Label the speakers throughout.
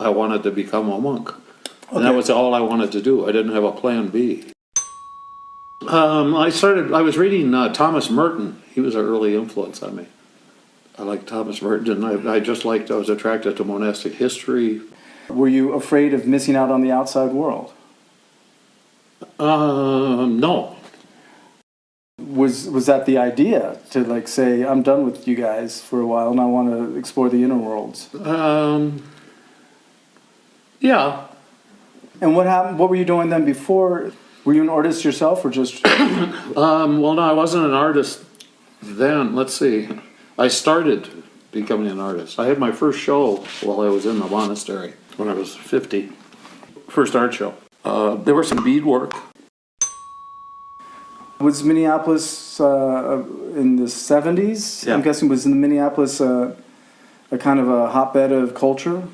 Speaker 1: I wanted to become a monk. Okay. And that was all I wanted to do. I didn't have a plan B. I was reading Thomas Merton. He was an early influence on me. I liked Thomas Merton, and I was attracted to monastic history.
Speaker 2: Were you afraid of missing out on the outside world?
Speaker 1: No.
Speaker 2: Was that the idea, to like say, I'm done with you guys for a while and I want to explore the inner worlds?
Speaker 1: Yeah.
Speaker 2: And what happened? What were you doing then before? Were you an artist yourself, or just?
Speaker 1: Well, no, I wasn't an artist then. Let's see. I started becoming an artist. I had my first show while I was in the monastery when I was 50. First art show. There was some beadwork.
Speaker 2: Was Minneapolis in the 70s?
Speaker 1: Yeah.
Speaker 2: I'm guessing was in Minneapolis a kind of a hotbed of culture?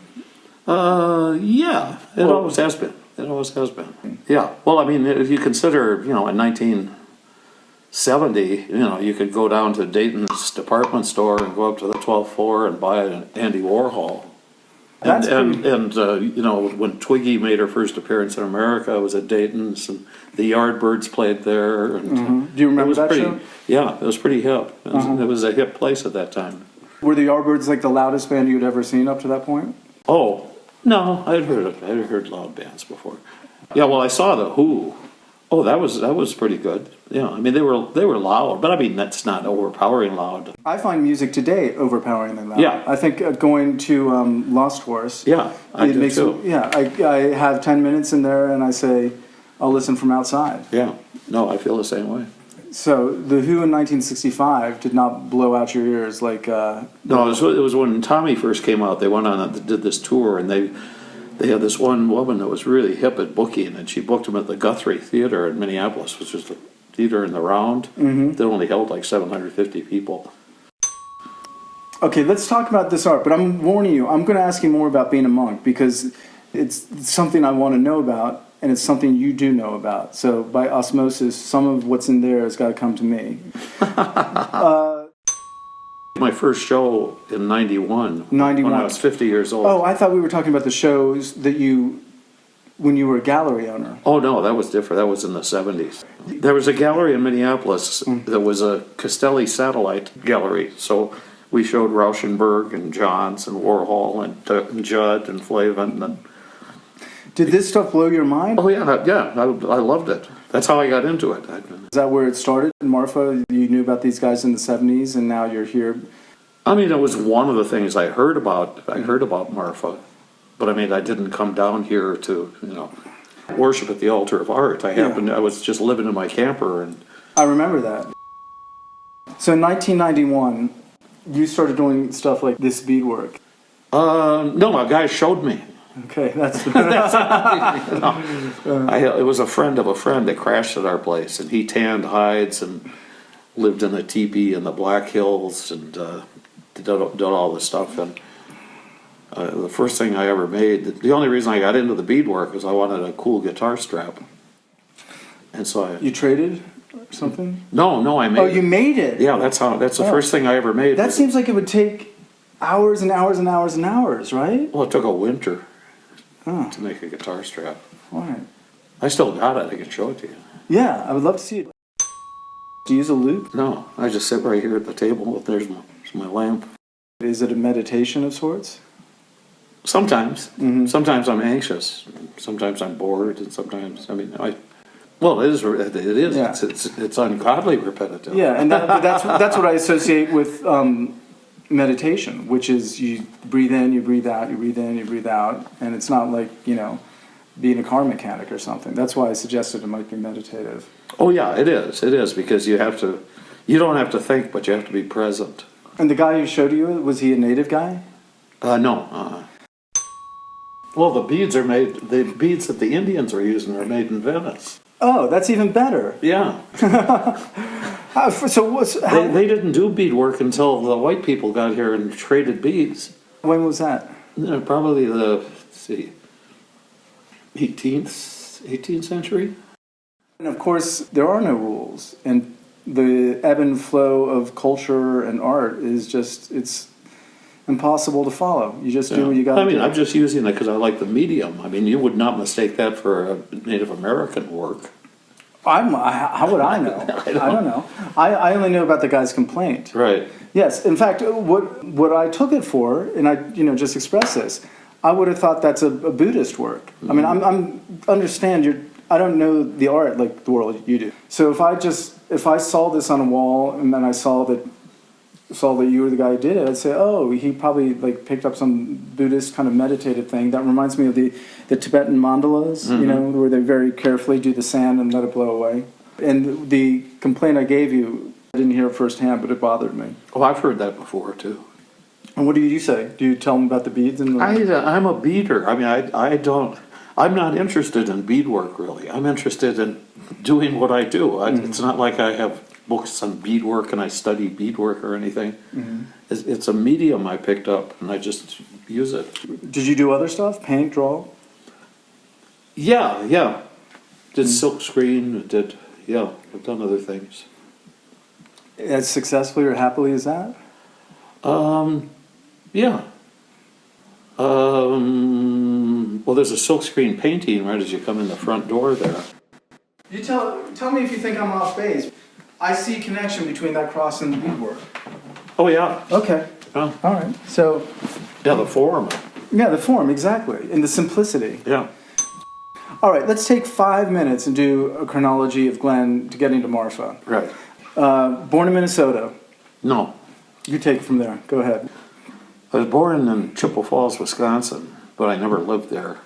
Speaker 1: Yeah, it always has been. It always has been. Yeah. Well, I mean, if you consider, in 1970, you could go down to Dayton's department store and go up to the 12th floor and buy an Andy Warhol. When Twiggy made her first appearance in America, it was at Dayton's, and the Yardbirds played there. And
Speaker 2: do you remember that show?
Speaker 1: Yeah, it was pretty hip. It was a hip place at that time.
Speaker 2: Were the Yardbirds like the loudest band you'd ever seen up to that point?
Speaker 1: Oh, no, I'd heard loud bands before. Yeah, well, I saw the Who. Oh, that was pretty good. Yeah, I mean they were loud, but I mean that's not overpowering loud.
Speaker 2: I find music today overpoweringly loud.
Speaker 1: Yeah,
Speaker 2: I think going to Lost Horse.
Speaker 1: Yeah, I do too.
Speaker 2: Yeah, I have 10 minutes in there, and I say I'll listen from outside.
Speaker 1: Yeah, no, I feel the same way.
Speaker 2: So the Who in 1965 did not blow out your ears like.
Speaker 1: No, it was when Tommy first came out. They went on did this tour, and they had this one woman that was really hip at booking, and she booked him at the Guthrie Theater in Minneapolis, which was the theater in the round.
Speaker 2: Mm-hmm.
Speaker 1: That only held like 750 people.
Speaker 2: Okay, let's talk about this art, but I'm warning you, I'm going to ask you more about being a monk, because it's something I want to know about, and it's something you do know about. So by osmosis, some of what's in there has got to come to me.
Speaker 1: My first show in 91, when I was 50 years old.
Speaker 2: Oh, I thought we were talking about the shows that when you were a gallery owner.
Speaker 1: Oh, no, that was different. That was in the 70s. There was a gallery in Minneapolis that was a Castelli satellite gallery. So we showed Rauschenberg and Johns and Warhol and Judd and Flavin. And
Speaker 2: did this stuff blow your mind?
Speaker 1: Oh, yeah, I loved it. That's how I got into it.
Speaker 2: Is that where it started? Marfa, you knew about these guys in the 70s, and now you're here?
Speaker 1: I mean, it was one of the things I heard about. I heard about Marfa. But I mean, I didn't come down here to, worship at the altar of art. I was just living in my camper. And
Speaker 2: I remember that. So in 1991, you started doing stuff like this beadwork.
Speaker 1: No, a guy showed me.
Speaker 2: Okay, that's
Speaker 1: it was a friend of a friend that crashed at our place, and he tanned hides and lived in a teepee in the Black Hills and did all this stuff. And the first thing I ever made, the only reason I got into the beadwork was I wanted a cool guitar strap. And so
Speaker 2: You traded or something?
Speaker 1: No, I made it.
Speaker 2: Oh, you made it?
Speaker 1: Yeah, that's the first thing I ever made.
Speaker 2: That seems like it would take hours and hours and hours and hours, right?
Speaker 1: Well, it took a winter to make a guitar strap.
Speaker 2: All right.
Speaker 1: I still got it. I can show it to you.
Speaker 2: Yeah, I would love to see it. Do you use a loop?
Speaker 1: No, I just sit right here at the table. There's my lamp. Is
Speaker 2: it a meditation of sorts?
Speaker 1: Sometimes.
Speaker 2: Mm-hmm.
Speaker 1: Sometimes I'm anxious. Sometimes I'm bored, and sometimes Well, it is. Yeah. It's ungodly repetitive.
Speaker 2: Yeah, and that's what I associate with meditation, which is you breathe in, you breathe out, you breathe in, you breathe out, and it's not like being a car mechanic or something. That's why I suggested it might be meditative.
Speaker 1: Oh yeah, it is. It is because you don't have to think, but you have to be present.
Speaker 2: And the guy who showed you, was he a native guy?
Speaker 1: No. Well, the beads that the Indians are using are made in Venice.
Speaker 2: Oh, that's even better.
Speaker 1: Yeah. They didn't do beadwork until the white people got here and traded beads.
Speaker 2: When was that?
Speaker 1: Probably the 18th century.
Speaker 2: And of course, there are no rules, and the ebb and flow of culture and art is just it's impossible to follow. You just do what you got to do.
Speaker 1: I mean, I'm just using it because I like the medium. I mean, you would not mistake that for a Native American work.
Speaker 2: How would I know? I don't know. I only know about the guy's complaint.
Speaker 1: Right.
Speaker 2: Yes. In fact, what I took it for, and I just express this, I would have thought that's a Buddhist work. Mm-hmm. I mean, I'm understand I don't know the art like the world you do. So if I saw this on a wall and then I saw that you were the guy who did it, I'd say, oh, he probably like picked up some Buddhist kind of meditative thing. That reminds me of the Tibetan mandalas,
Speaker 1: Mm-hmm.
Speaker 2: where they very carefully do the sand and let it blow away. And the complaint I gave you, I didn't hear it firsthand, but it bothered me.
Speaker 1: Oh, I've heard that before too.
Speaker 2: And what do you say? Do you tell them about the beads? And
Speaker 1: I'm a beader. I mean, I'm not interested in beadwork really. I'm interested in doing what I do. It's not like I have books on beadwork and I study beadwork or anything. Mm-hmm. It's a medium I picked up and I just use it.
Speaker 2: Did you do other stuff? Paint, draw?
Speaker 1: Yeah. Did silk screen. I've done other things.
Speaker 2: As successfully or happily as that?
Speaker 1: Yeah. Well, there's a silkscreen painting right as you come in the front door there.
Speaker 2: You tell me if you think I'm off base. I see a connection between that cross and the beadwork.
Speaker 1: Oh, yeah.
Speaker 2: Okay.
Speaker 1: Oh.
Speaker 2: All right. So.
Speaker 1: Yeah, the form.
Speaker 2: Yeah, the form, exactly. And the simplicity.
Speaker 1: Yeah.
Speaker 2: All right, let's take 5 minutes and do a chronology of Glenn to getting to Marfa.
Speaker 1: Right.
Speaker 2: Born in Minnesota.
Speaker 1: No.
Speaker 2: You take it from there. Go ahead.
Speaker 1: I was born in Chippewa Falls, Wisconsin, but I never lived there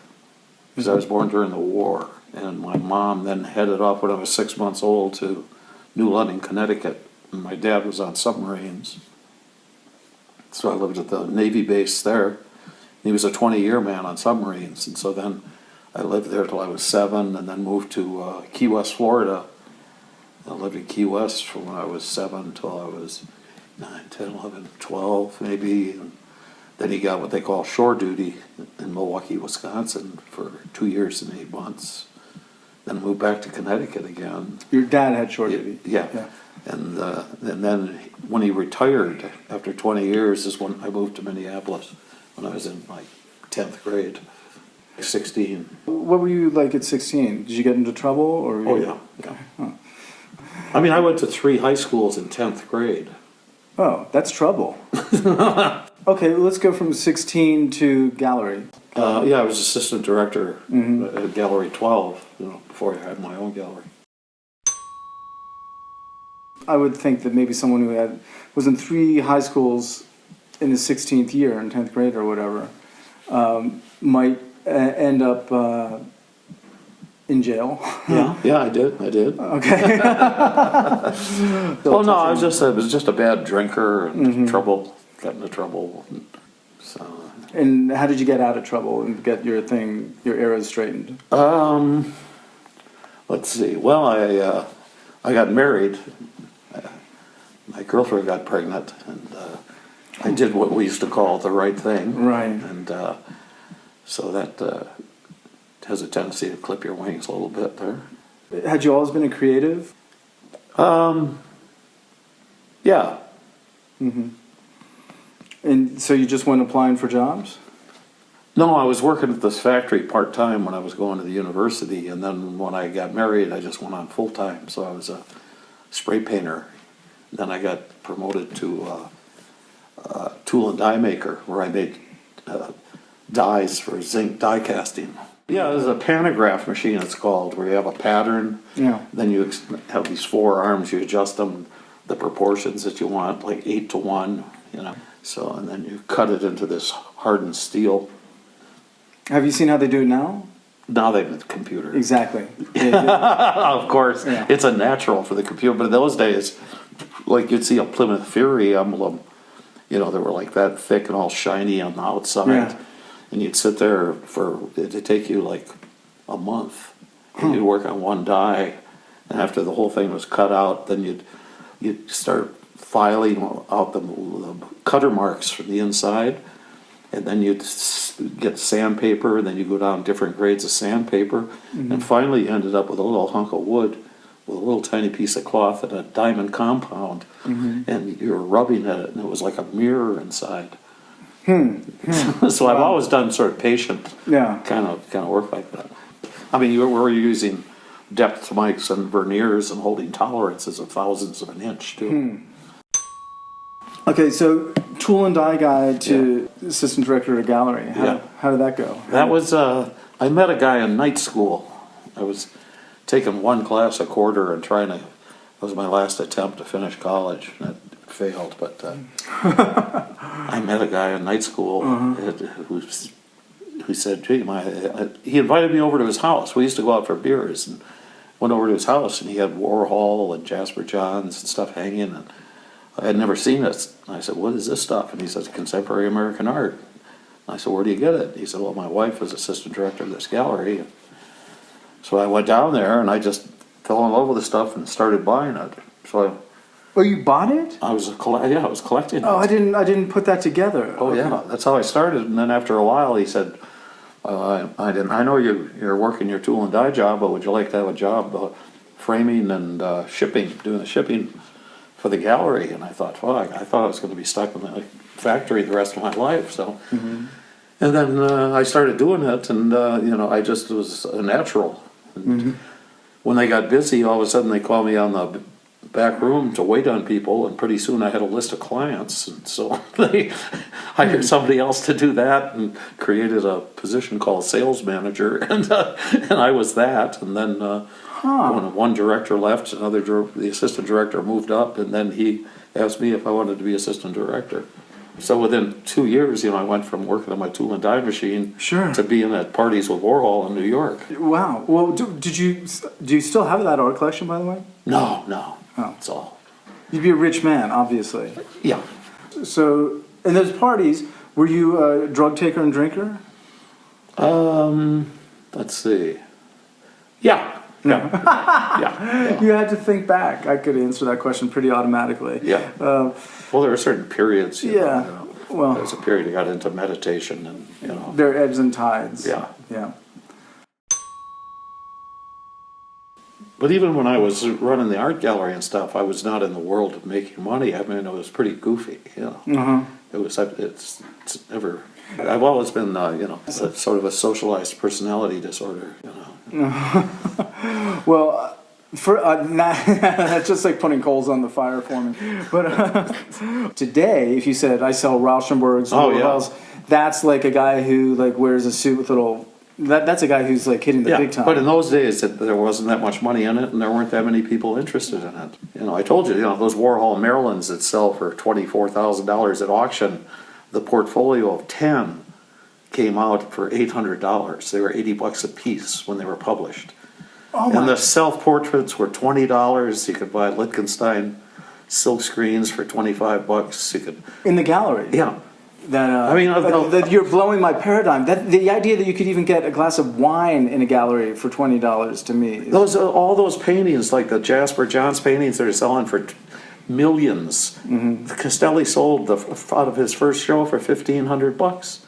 Speaker 1: because I was born during the war. And my mom then headed off when I was 6 months old to New London, Connecticut. And my dad was on submarines. So I lived at the Navy base there. He was a 20-year man on submarines. And so then I lived there till I was 7 and then moved to Key West, Florida. I lived in Key West from when I was 7 till I was 9, 10, 11, 12 maybe. And then he got what they call shore duty in Milwaukee, Wisconsin for 2 years and 8 months. Then moved back to Connecticut again.
Speaker 2: Your dad had shore duty?
Speaker 1: Yeah. And then when he retired after 20 years is when I moved to Minneapolis when I was in like 10th grade, 16.
Speaker 2: What were you like at 16? Did you get into trouble? Or
Speaker 1: Oh, yeah. Huh. I mean, I went to 3 high schools in 10th grade.
Speaker 2: Oh, that's trouble. Okay, let's go from 16 to gallery.
Speaker 1: Yeah, I was assistant director at Gallery 12, before I had my own gallery.
Speaker 2: I would think that maybe someone who was in 3 high schools in his 16th year, in 10th grade or whatever, might end up in jail.
Speaker 1: Yeah, I did.
Speaker 2: Okay.
Speaker 1: Well, no, I was just a bad drinker and got into trouble. So.
Speaker 2: And how did you get out of trouble and get your arrows straightened?
Speaker 1: Let's see. Well, I got married. My girlfriend got pregnant, and I did what we used to call the right thing.
Speaker 2: Right.
Speaker 1: And so that has a tendency to clip your wings a little bit there.
Speaker 2: Had you always been a creative?
Speaker 1: Yeah.
Speaker 2: Mm-hmm. And so you just went applying for jobs?
Speaker 1: No, I was working at this factory part-time when I was going to the university, and then when I got married, I just went on full-time, so I was a spray painter. Then I got promoted to tool and die maker, where I made dies for zinc die casting. Yeah, there's a pantograph machine, it's called, where you have a pattern.
Speaker 2: Yeah.
Speaker 1: Then you have these 4 arms, you adjust them, the proportions that you want, like 8-to-1, So, and then you cut it into this hardened steel.
Speaker 2: Have you seen how they do it now?
Speaker 1: Now they have a computer.
Speaker 2: Exactly.
Speaker 1: Of course.
Speaker 2: Yeah.
Speaker 1: It's a natural for the computer. But in those days, like you'd see a Plymouth Fury emblem, they were like that thick and all shiny on the outside.
Speaker 2: Yeah.
Speaker 1: And you'd sit there it'd take you like a month. And you'd work on one die. And after the whole thing was cut out, then you'd start filing out the cutter marks from the inside, and then you'd get sandpaper, and then you go down different grades of sandpaper, and finally you ended up with a little hunk of wood with a little tiny piece of cloth and a diamond compound, and you were rubbing at it, and it was like a mirror inside. So I've always done sort of patient
Speaker 2: Yeah.
Speaker 1: kind of work like that. I mean, we're using depth mics and verniers and holding tolerances of thousandths of an inch too.
Speaker 2: Okay, so tool and die guy to assistant director at a gallery. How did that go?
Speaker 1: That was I met a guy in night school. I was taking one class a quarter and trying to. It was my last attempt to finish college. And it failed, but I met a guy in night school who said, "Gee, he invited me over to his house. We used to go out for beers and went over to his house, and he had Warhol and Jasper Johns and stuff hanging, and I had never seen it. And I said, "What is this stuff?" And he said, "Contemporary American art." And I said, "Where do you get it?" He said, "Well, my wife was assistant director of this gallery." So I went down there, and I just fell in love with the stuff and started buying it. So
Speaker 2: you bought it?
Speaker 1: I was collecting it.
Speaker 2: Oh, I didn't put that together.
Speaker 1: Oh, yeah, that's how I started. And then after a while, he said, I know you're working your tool and die job, but would you like to have a job framing and shipping, doing the shipping for the gallery?" And I thought, well, I thought I was going to be stuck in the factory the rest of my life. So, and then I started doing it, and I just was a natural. And when they got busy, all of a sudden they called me on the back room to wait on people, and pretty soon I had a list of clients, and so they hired somebody else to do that and created a position called sales manager, and I was that. And then when one director left, the assistant director moved up, and then he asked me if I wanted to be assistant director. So within 2 years, I went from working on my tool and die machine to being at parties with Warhol in New York.
Speaker 2: Wow. Well, do you still have that art collection, by the way?
Speaker 1: No.
Speaker 2: Oh.
Speaker 1: It's all.
Speaker 2: You'd be a rich man, obviously.
Speaker 1: Yeah.
Speaker 2: So, in those parties, were you a drug taker and drinker?
Speaker 1: Let's see. Yeah. Yeah.
Speaker 2: You had to think back. I could answer that question pretty automatically.
Speaker 1: Yeah. Well, there are certain periods.
Speaker 2: Well,
Speaker 1: there's a period I got into meditation, and
Speaker 2: there are ebbs and tides.
Speaker 1: Yeah.
Speaker 2: Yeah.
Speaker 1: But even when I was running the art gallery and stuff, I was not in the world of making money. I mean, it was pretty goofy. It was. It's never. I've always been, sort of a socialized personality disorder.
Speaker 2: Well, that's just like putting coals on the fire for me. But today, if you said I sell Rauschenbergs, that's like a guy who wears a suit with little. That's a guy who's hitting the big time.
Speaker 1: But in those days, there wasn't that much money in it, and there weren't that many people interested in it. I told you, those Warhol Marylands that sell for $24,000 at auction, the portfolio of 10 came out for $800. They were $80 a piece when they were published. And the self-portraits were $20. You could buy Lichtenstein silk screens for $25. You could
Speaker 2: in the gallery.
Speaker 1: Yeah.
Speaker 2: That you're blowing my paradigm. The idea that you could even get a glass of wine in a gallery for $20 to me.
Speaker 1: All those paintings, like the Jasper Johns paintings, they're selling for millions. Castelli sold out of his first show for $1,500.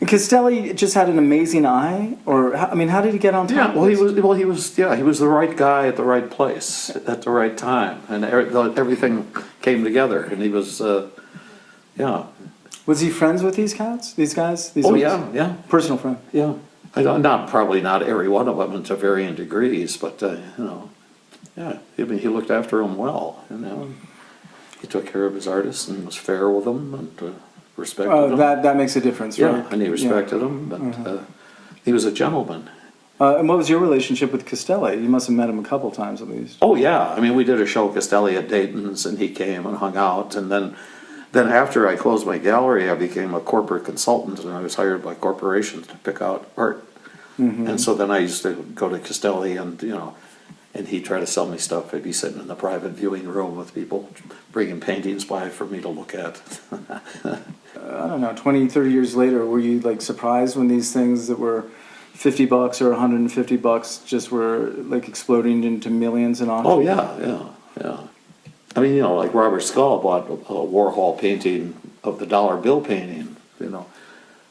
Speaker 2: And Castelli just had an amazing eye, how did he get on top?
Speaker 1: He was the right guy at the right place at the right time, and everything came together, and he was.
Speaker 2: Was he friends with these guys?
Speaker 1: Yeah.
Speaker 2: Personal friend.
Speaker 1: Yeah. Probably not every one of them to varying degrees, but yeah. I mean, he looked after them well. He took care of his artists and was fair with them and respected them.
Speaker 2: That makes a difference, right?
Speaker 1: Yeah, and he respected them, but he was a gentleman.
Speaker 2: And what was your relationship with Castelli? You must have met him a couple times at least.
Speaker 1: Oh yeah, I mean, we did a show Castelli at Dayton's, and he came and hung out, and then after I closed my gallery, I became a corporate consultant, and I was hired by corporations to pick out art. And so then I used to go to Castelli, and he'd try to sell me stuff. I'd be sitting in the private viewing room with people, bringing paintings by for me to look at.
Speaker 2: I don't know, 20, 30 years later, were you surprised when these things that were $50 or $150 just were exploding into millions in auction?
Speaker 1: Oh yeah. I mean, like Robert Scull bought a Warhol painting of the dollar bill painting,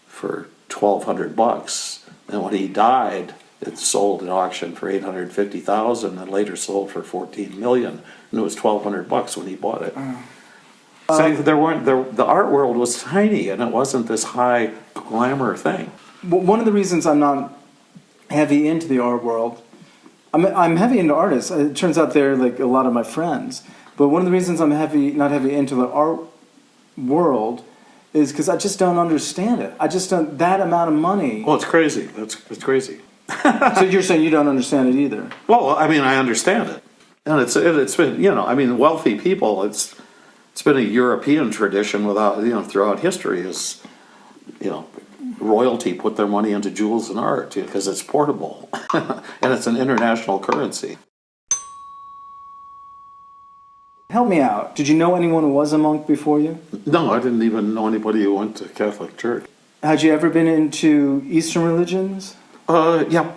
Speaker 1: for $1,200, and when he died, it sold at auction for $850,000, and later sold for $14 million, and it was $1,200 when he bought it. So the art world was tiny, and it wasn't this high glamour thing.
Speaker 2: Well, one of the reasons I'm not heavy into the art world, I'm heavy into artists. It turns out they're like a lot of my friends. But one of the reasons I'm not heavy into the art world is because I just don't understand it. I just don't, that amount of money.
Speaker 1: Well, it's crazy. It's crazy.
Speaker 2: So you're saying you don't understand it either?
Speaker 1: Well, I mean, I understand it, and it's been, I mean, wealthy people. It's been a European tradition throughout history is, royalty put their money into jewels and art because it's portable and it's an international currency.
Speaker 2: Help me out. Did you know anyone who was a monk before you?
Speaker 1: No, I didn't even know anybody who went to Catholic church.
Speaker 2: Had you ever been into Eastern religions?
Speaker 1: Yeah.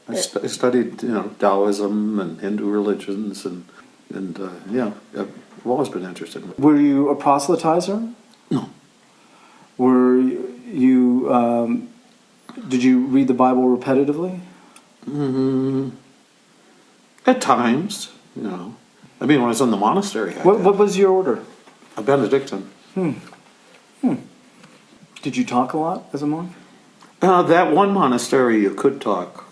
Speaker 1: I studied, Taoism and Hindu religions, and I've always been interested in it.
Speaker 2: Were you a proselytizer?
Speaker 1: No.
Speaker 2: Were you? Did you read the Bible repetitively?
Speaker 1: At times, I mean, when I was in the monastery.
Speaker 2: What was your order?
Speaker 1: A Benedictine.
Speaker 2: Did you talk a lot as a monk?
Speaker 1: That one monastery, you could talk,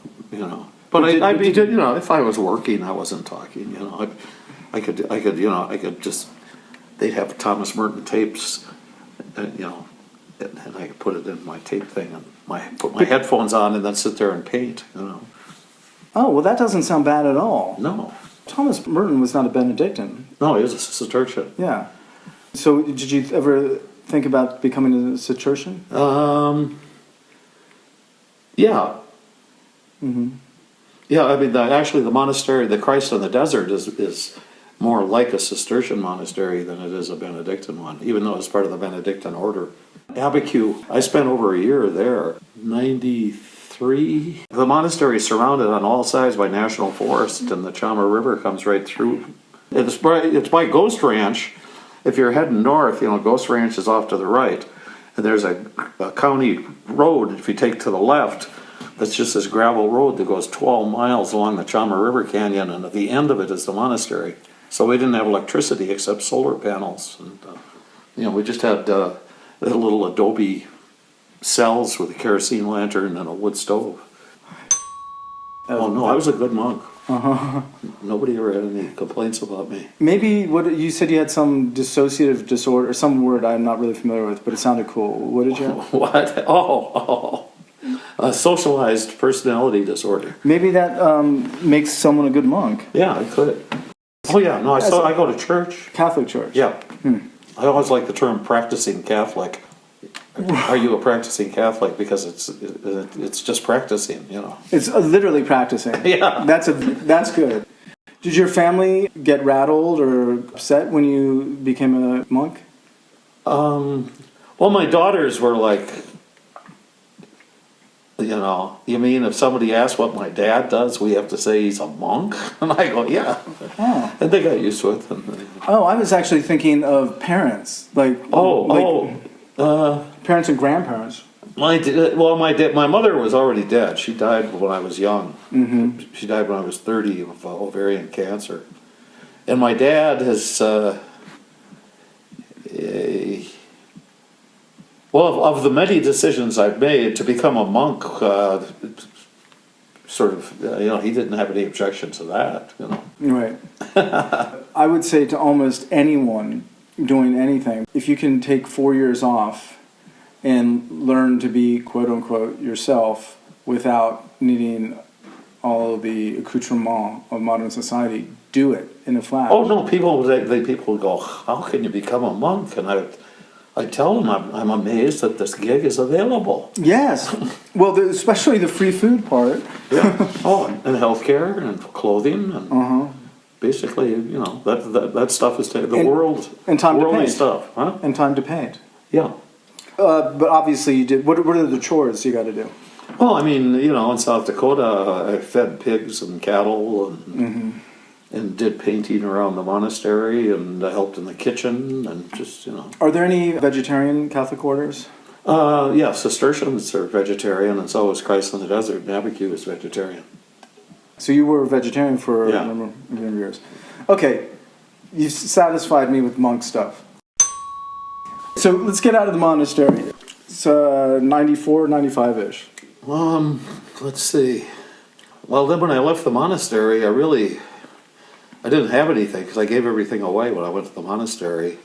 Speaker 1: But if I was working, I wasn't talking. I could just. They'd have Thomas Merton tapes, and I could put it in my tape thing and put my headphones on and then sit there and paint.
Speaker 2: Oh well, that doesn't sound bad at all.
Speaker 1: No.
Speaker 2: Thomas Merton was not a Benedictine.
Speaker 1: No, he was a Cistercian.
Speaker 2: Yeah. So did you ever think about becoming a Cistercian?
Speaker 1: Yeah. Yeah, I mean, actually the monastery, the Christ in the Desert, is more like a Cistercian monastery than it is a Benedictine one, even though it's part of the Benedictine order. Abiquiu, I spent over a year there, 93. The monastery is surrounded on all sides by national forest, and the Chama River comes right through. It's by Ghost Ranch. If you're heading north, Ghost Ranch is off to the right, and there's a county road, if you take to the left, that's just this gravel road that goes 12 miles along the Chama River Canyon, and at the end of it is the monastery. So we didn't have electricity except solar panels, and we just had little adobe cells with a kerosene lantern and a wood stove. Oh no, I was a good monk. Nobody ever had any complaints about me.
Speaker 2: Maybe you said you had some dissociative disorder, or some word I'm not really familiar with, but it sounded cool. What did you have?
Speaker 1: What? Oh. A socialized personality disorder.
Speaker 2: Maybe that makes someone a good monk.
Speaker 1: Yeah, it could. Oh yeah, no, I go to church.
Speaker 2: Catholic church?
Speaker 1: Yeah. I always like the term practicing Catholic. Are you a practicing Catholic? Because it's just practicing,
Speaker 2: It's literally practicing.
Speaker 1: Yeah.
Speaker 2: That's good. Did your family get rattled or upset when you became a monk?
Speaker 1: Well, my daughters were like, you mean if somebody asks what my dad does, we have to say he's a monk? And I go, yeah.
Speaker 2: Oh.
Speaker 1: And they got used to it.
Speaker 2: I was actually thinking of parents, parents and grandparents.
Speaker 1: My mother was already dead. She died when I was young.
Speaker 2: Mm-hmm.
Speaker 1: She died when I was 30 of ovarian cancer. And my dad has, of the many decisions I've made to become a monk, he didn't have any objection to that,
Speaker 2: Right. I would say to almost anyone doing anything, if you can take 4 years off and learn to be quote unquote yourself without needing all of the accoutrement of modern society, do it in a flash.
Speaker 1: Oh no, people go, how can you become a monk? And I tell them I'm amazed that this gig is available.
Speaker 2: Yes. Well, especially the free food part.
Speaker 1: Yeah. Oh, and healthcare and clothing and basically, that stuff is world
Speaker 2: and time
Speaker 1: worldly
Speaker 2: to paint.
Speaker 1: Stuff, huh?
Speaker 2: And time to paint.
Speaker 1: Yeah.
Speaker 2: But obviously you did. What are the chores you got to do?
Speaker 1: Well, I mean, in South Dakota, I fed pigs and cattle and did painting around the monastery, and I helped in the kitchen, and just,
Speaker 2: Are there any vegetarian Catholic orders?
Speaker 1: Yeah, Cistercians are vegetarian, and so is Christ in the Desert, and Abiquiu is vegetarian.
Speaker 2: So you were a vegetarian for a number of years. Okay, you've satisfied me with monk stuff. so let's get out of the monastery. It's 94, 95-ish.
Speaker 1: Let's see. Well, then when I left the monastery, I didn't have anything because I gave everything away when I went to the monastery,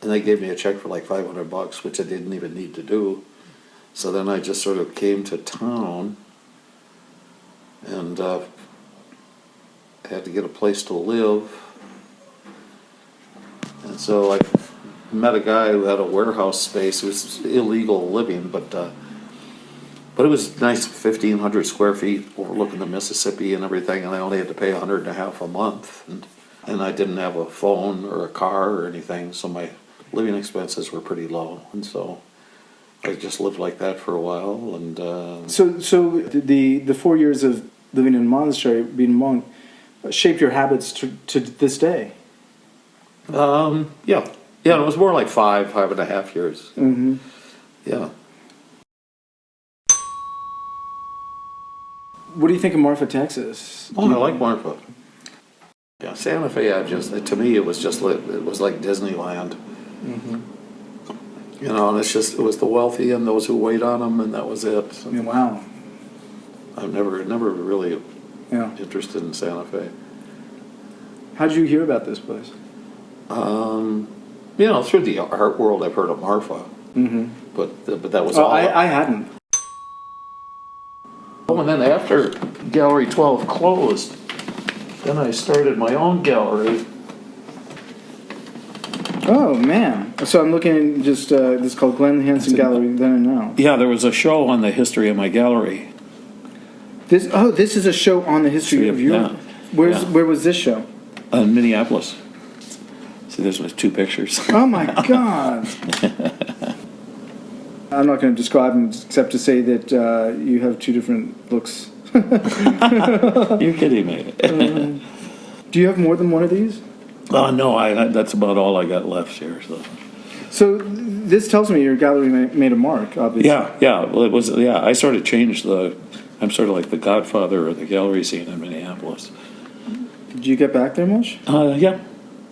Speaker 1: and they gave me a check for like $500, which I didn't even need to do. So then I just sort of came to town and had to get a place to live. And so I met a guy who had a warehouse space. It was illegal living, but it was nice, 1,500 square feet overlooking the Mississippi and everything, and I only had to pay $150 a month. And I didn't have a phone or a car or anything, so my living expenses were pretty low. And so I just lived like that for a while. And
Speaker 2: So the 4 years of living in a monastery, being a monk, shaped your habits to this day?
Speaker 1: Yeah, it was more like 5.5 years.
Speaker 2: Mm-hmm.
Speaker 1: Yeah.
Speaker 2: What do you think of Marfa, Texas?
Speaker 1: Oh, I like Marfa. Yeah, Santa Fe. To me, it was like Disneyland.
Speaker 2: Mm-hmm.
Speaker 1: You know, and it was the wealthy and those who wait on them, and that was it.
Speaker 2: Yeah, wow.
Speaker 1: I'm never really
Speaker 2: Yeah.
Speaker 1: interested in Santa Fe.
Speaker 2: How did you hear about this place?
Speaker 1: Through the art world, I've heard of Marfa,
Speaker 2: Mm-hmm.
Speaker 1: but that was
Speaker 2: Oh,
Speaker 1: all.
Speaker 2: I hadn't.
Speaker 1: Oh, and then after Gallery 12 closed, then I started my own gallery.
Speaker 2: Oh, man. So I'm looking at just, this is called Glen Hanson Gallery, Then and Now.
Speaker 1: Yeah, there was a show on the history of my gallery.
Speaker 2: This is a show on the history of your...
Speaker 1: Yeah.
Speaker 2: Where was this show?
Speaker 1: In Minneapolis. See, there's my 2 pictures.
Speaker 2: Oh, my God. I'm not going to describe them except to say that you have 2 different looks.
Speaker 1: You're kidding me.
Speaker 2: Do you have more than one of these?
Speaker 1: No, that's about all I got left here.
Speaker 2: So this tells me your gallery made a mark, obviously.
Speaker 1: Yeah. Well, it was. Yeah, I sort of changed I'm sort of like the godfather of the gallery scene in Minneapolis.
Speaker 2: Did you get back there much?
Speaker 1: Yeah.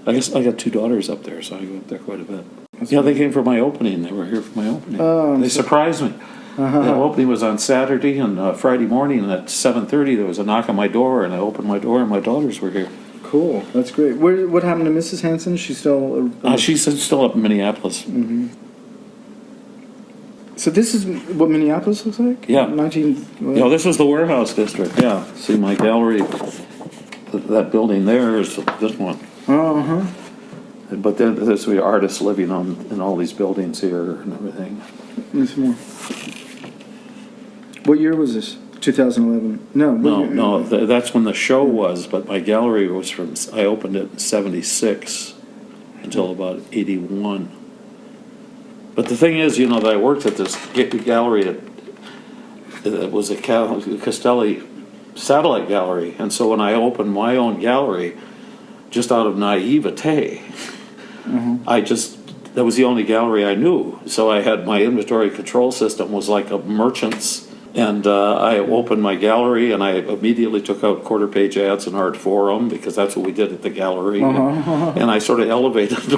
Speaker 1: I guess I got 2 daughters up there, so I go up there quite a bit. They came for my opening. They were here for my opening. They surprised me.
Speaker 2: Uh-huh.
Speaker 1: The opening was on Saturday, and Friday morning at 7:30 there was a knock on my door, and I opened my door, and my daughters were here.
Speaker 2: Cool, that's great. What happened to Mrs. Hanson? She's still...
Speaker 1: She's still up in Minneapolis.
Speaker 2: Mm-hmm. So this is what Minneapolis looks like?
Speaker 1: Yeah. This was the warehouse district, yeah. See, my gallery, that building there is this one.
Speaker 2: Uh-huh.
Speaker 1: But then there's the artists living in all these buildings here and everything.
Speaker 2: There's more. What year was this? 2011? No.
Speaker 1: That's when the show was, but my gallery was I opened it in 76 until about 81. But the thing is, that I worked at this gallery, it was a Castelli satellite gallery, and so when I opened my own gallery, just out of naivete, that was the only gallery I knew. So I had my inventory control system was like a merchant's, and I opened my gallery, and I immediately took out quarter-page ads in Art Forum because that's what we did at the gallery, and I sort of elevated in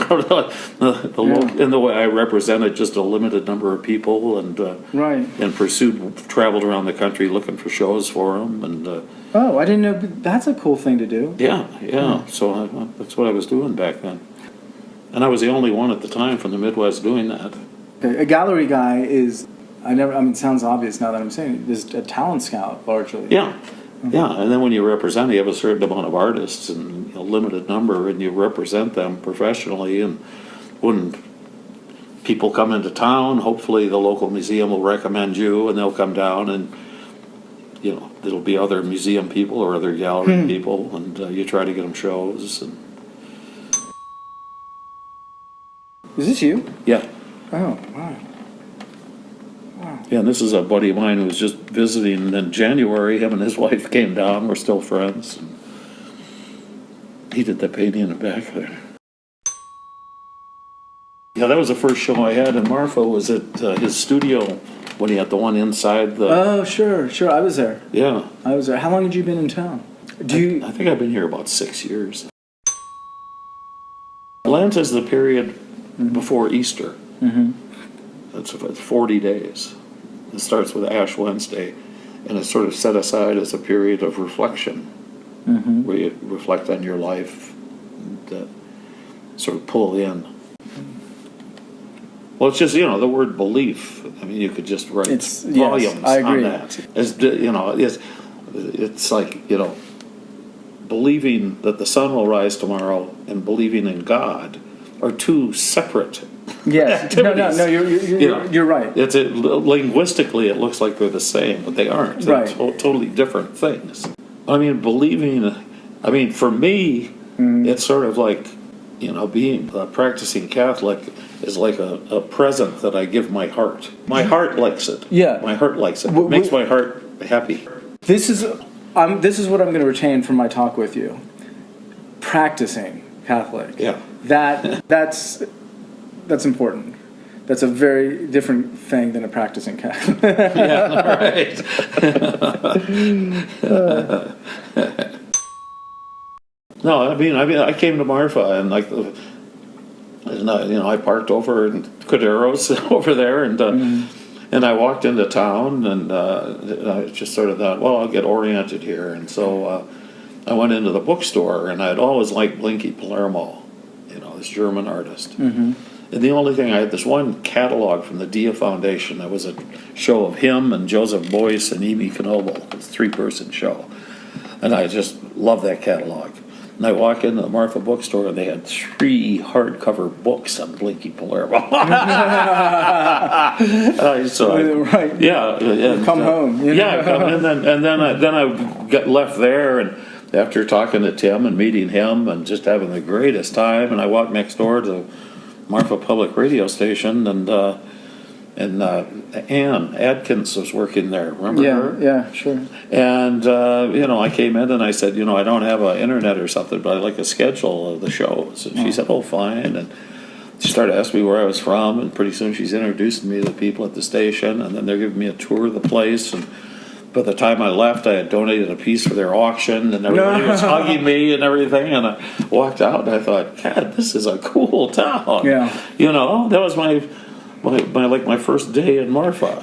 Speaker 1: the way I represented just a limited number of people, and traveled around the country looking for shows for them, and.
Speaker 2: Oh, I didn't know. That's a cool thing to do.
Speaker 1: Yeah. So that's what I was doing back then. And I was the only one at the time from the Midwest doing that.
Speaker 2: Okay. A gallery guy is, it sounds obvious now that I'm saying it, is a talent scout, largely.
Speaker 1: Yeah. Yeah, and then when you represent, you have a certain amount of artists and a limited number, and you represent them professionally. And when people come into town, hopefully the local museum will recommend you, and they'll come down, and there'll be other museum people or other gallery people, and you try to get them shows. And
Speaker 2: is this you?
Speaker 1: yeah.
Speaker 2: Oh, wow.
Speaker 1: Yeah, and this is a buddy of mine who was just visiting in January. Him and his wife came down. We're still friends. He did the painting in the back there. Yeah, that was the first show I had in Marfa. Was at his studio when he had the one inside the...
Speaker 2: Oh, sure. I was there.
Speaker 1: Yeah.
Speaker 2: I was there. How long had you been in town?
Speaker 1: I think I've been here about 6 years. Lent is the period before Easter. It's 40 days. It starts with Ash Wednesday, and it's sort of set aside as a period of reflection, where you reflect on your life and sort of pull in. Well, it's just, the word belief. I mean, you could just write volumes
Speaker 2: I agree.
Speaker 1: on that. It's like, believing that the sun will rise tomorrow and believing in God are two separate activities.
Speaker 2: No, you're right.
Speaker 1: It's linguistically, it looks like they're the same, but they aren't. They're totally different things. I mean, for me, it's sort of like, being a practicing Catholic is like a present that I give my heart. My heart likes it.
Speaker 2: Yeah.
Speaker 1: My heart likes it. It makes my heart happy.
Speaker 2: This is what I'm going to retain from my talk with you. Practicing Catholic.
Speaker 1: Yeah.
Speaker 2: That's important. That's a very different thing than a practicing Catholic.
Speaker 1: Yeah, right. No, I came to Marfa and I parked over in Cuderos over there and I walked into town and I just sort of thought, well, I'll get oriented here, and so I went into the bookstore and I'd always liked Blinky Palermo, this German artist. And the only thing, I had this one catalog from the Dia Foundation. That was a show of him and Joseph Beuys and Amy Knoebel. It was a 3-person show. And I just loved that catalog. And I walk into the Marfa bookstore and they had 3 hardcover books on Blinky Palermo.
Speaker 2: Right.
Speaker 1: Yeah. And,
Speaker 2: come home.
Speaker 1: And then I got left there, and after talking to Tim and meeting him and just having the greatest time, and I walked next door to Marfa Public Radio Station, and Ann Adkins was working there. Remember her?
Speaker 2: Yeah, sure.
Speaker 1: And I came in and I said, I don't have an internet or something, but I'd like a schedule of the show. So she said, oh, fine. And she started asking me where I was from, and pretty soon she's introducing me to the people at the station, and then they're giving me a tour of the place. And by the time I left, I had donated a piece for their auction, and everybody was hugging me and everything. And I walked out, and I thought, God, this is a cool town.
Speaker 2: Yeah.
Speaker 1: That was my first day in Marfa.